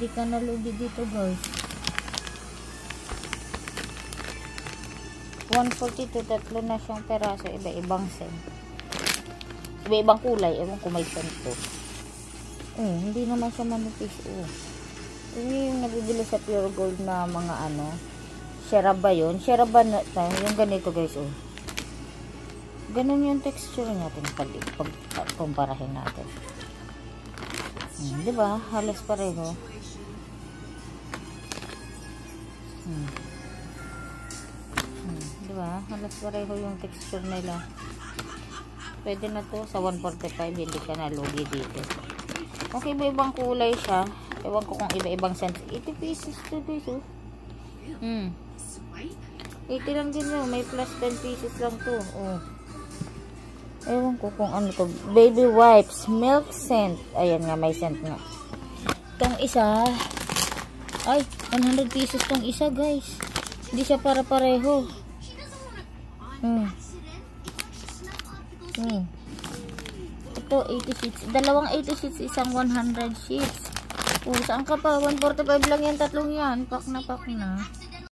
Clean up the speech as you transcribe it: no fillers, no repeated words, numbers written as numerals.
Hindi ka nalugi dito guys. 142, tatlo na siyang peraso, iba-ibang scent. Iba-ibang kulay, ewan kung may scent to. Hindi naman siya manipis. Yung nabibili sa Pure Gold na mga ano, Sheraba yun. Sheraba na tayo, yung ganito guys, ganun yung texture natin pag kumparahin natin. Diba? Halos pareho. Diba? Halos pareho yung texture nila. Pwede na to sa 145, hindi ka nalugi dito. Okay, iba-ibang kulay siya. Ewan ko kung iba-ibang scent. 80 pieces to guys, 80 lang din yun. May plus 10 pieces lang to. Ewan ko kung ano to. Baby wipes. Milk scent. Ayan nga, may scent nga. Itong isa. Ay, 100 pieces tong isa guys. Hindi siya para-pareho. Ito, 80 sheets. Dalawang 80 sheets, isang 100 sheets. Saan ka pa? 145 lang yan, tatlong yan. Pak na.